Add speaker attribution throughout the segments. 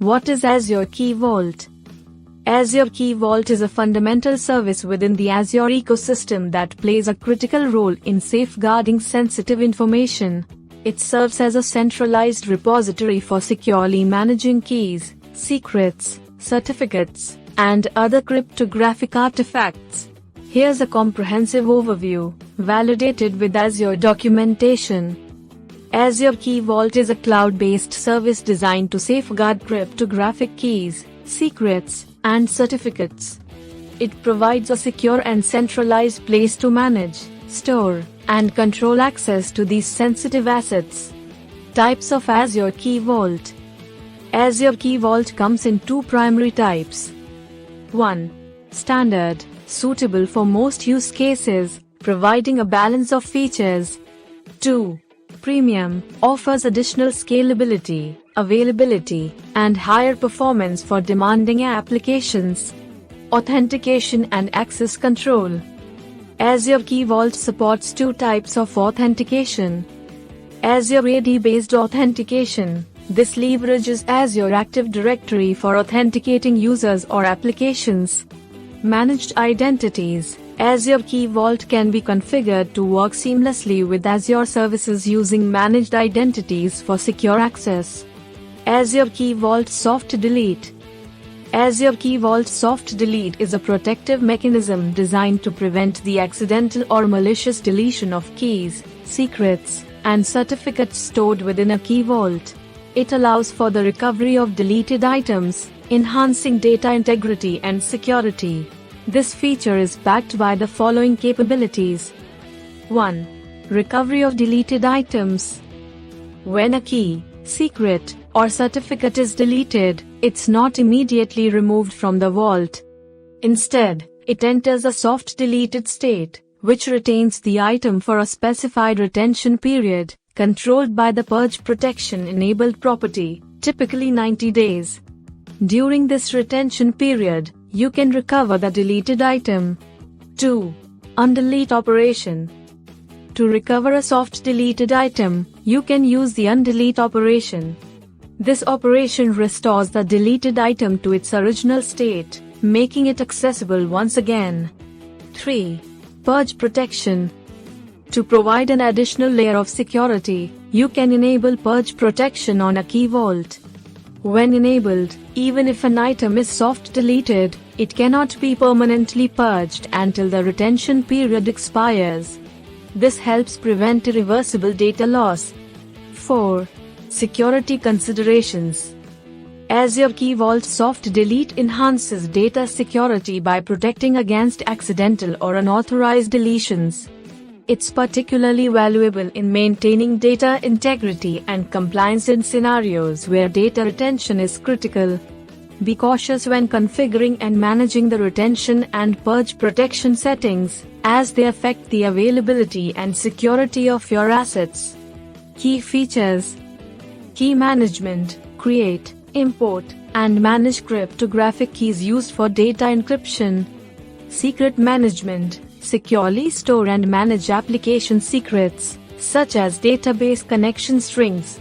Speaker 1: What is Azure Key Vault? Azure Key Vault is a fundamental service within the Azure ecosystem that plays a critical role in safeguarding sensitive information. It serves as a centralized repository for securely managing keys, secrets, certificates, and other cryptographic artifacts. Here's a comprehensive overview, validated with Azure documentation. Azure Key Vault is a cloud-based service designed to safeguard cryptographic keys, secrets, and certificates. It provides a secure and centralized place to manage, store, and control access to these sensitive assets. Types of Azure Key Vault. Azure Key Vault comes in two primary types. 1. Standard, suitable for most use cases, providing a balance of features. 2. Premium, offers additional scalability, availability, and higher performance for demanding applications. Authentication and access control. Azure Key Vault supports two types of authentication. Azure AD-based authentication. This leverages Azure Active Directory for authenticating users or applications. Managed identities. Azure Key Vault can be configured to work seamlessly with Azure services using managed identities for secure access. Azure Key Vault Soft Delete. Azure Key Vault Soft Delete is a protective mechanism designed to prevent the accidental or malicious deletion of keys, secrets, and certificates stored within a key vault. It allows for the recovery of deleted items, enhancing data integrity and security. This feature is backed by the following capabilities. 1. Recovery of deleted items. When a key, secret, or certificate is deleted, it's not immediately removed from the vault. Instead, it enters a soft deleted state, which retains the item for a specified retention period, controlled by the purge protection-enabled property, typically 90 days. During this retention period, you can recover the deleted item. 2. Undelete operation. To recover a soft deleted item, you can use the undelete operation. This operation restores the deleted item to its original state, making it accessible once again. 3. Purge protection. To provide an additional layer of security, you can enable purge protection on a key vault. When enabled, even if an item is soft deleted, it cannot be permanently purged until the retention period expires. This helps prevent irreversible data loss. 4. Security considerations. Azure Key Vault Soft Delete enhances data security by protecting against accidental or unauthorized deletions. It's particularly valuable in maintaining data integrity and compliance in scenarios where data retention is critical. Be cautious when configuring and managing the retention and purge protection settings, as they affect the availability and security of your assets. Key features. Key management. Create, import, and manage cryptographic keys used for data encryption. Secret management. Securely store and manage application secrets, such as database connection strings.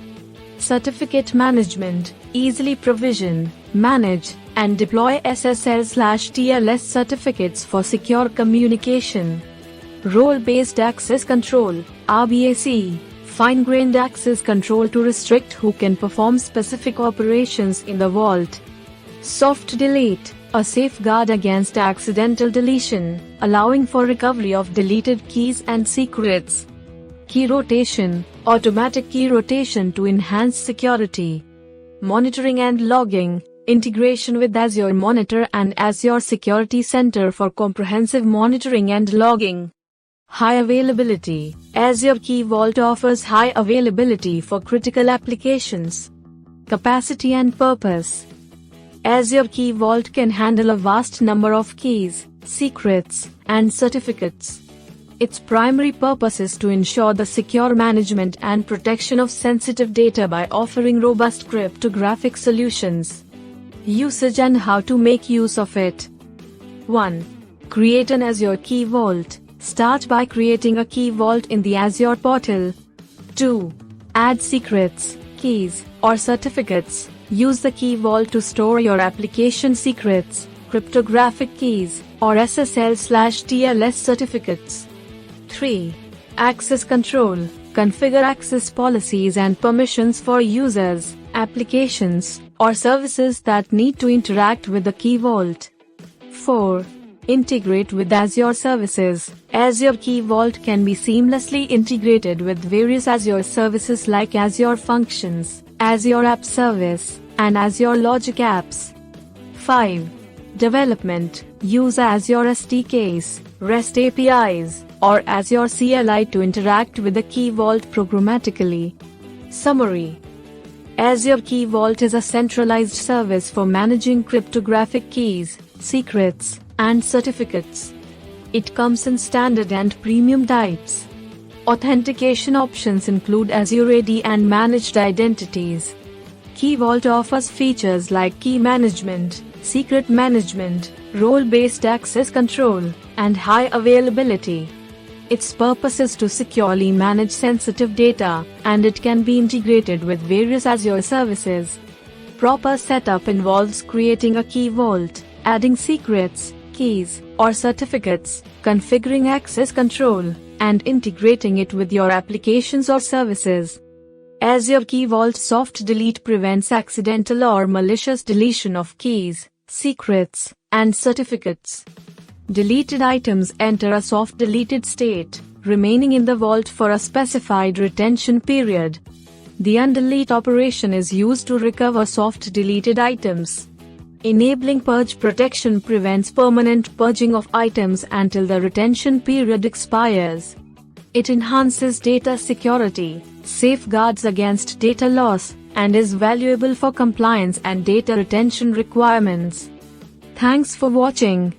Speaker 1: Certificate management. Easily provision, manage, and deploy SSL/TLS certificates for secure communication. Role-based access control, RBAC. Fine-grained access control to restrict who can perform specific operations in the vault. Soft delete. A safeguard against accidental deletion, allowing for recovery of deleted keys and secrets. Key rotation. Automatic key rotation to enhance security. Monitoring and logging. Integration with Azure Monitor and Azure Security Center for comprehensive monitoring and logging. High availability. Azure Key Vault offers high availability for critical applications. Capacity and purpose. Azure Key Vault can handle a vast number of keys, secrets, and certificates. Its primary purpose is to ensure the secure management and protection of sensitive data by offering robust cryptographic solutions. Usage and how to make use of it. 1. Create an Azure Key Vault. Start by creating a key vault in the Azure portal. 2. Add secrets, keys, or certificates. Use the Key Vault to store your application secrets, cryptographic keys, or SSL/TLS certificates. 3. Access control. Configure access policies and permissions for users, applications, or services that need to interact with the Key Vault. 4. Integrate with Azure services. Azure Key Vault can be seamlessly integrated with various Azure services like Azure Functions, Azure App Service, and Azure Logic Apps. 5. Development. Use Azure SDKs, REST APIs, or Azure CLI to interact with the Key Vault programmatically. Summary. Azure Key Vault is a centralized service for managing cryptographic keys, secrets, and certificates. It comes in standard and premium types. Authentication options include Azure AD and managed identities. Key Vault offers features like key management, secret management, role-based access control, and high availability. Its purpose is to securely manage sensitive data, and it can be integrated with various Azure services. Proper setup involves creating a Key Vault, adding secrets, keys, or certificates, configuring access control, and integrating it with your applications or services. Azure Key Vault Soft Delete prevents accidental or malicious deletion of keys, secrets, and certificates. Deleted items enter a soft deleted state, remaining in the vault for a specified retention period. The undelete operation is used to recover soft deleted items. Enabling purge protection prevents permanent purging of items until the retention period expires. It enhances data security, safeguards against data loss, and is valuable for compliance and data retention requirements. Thanks for watching.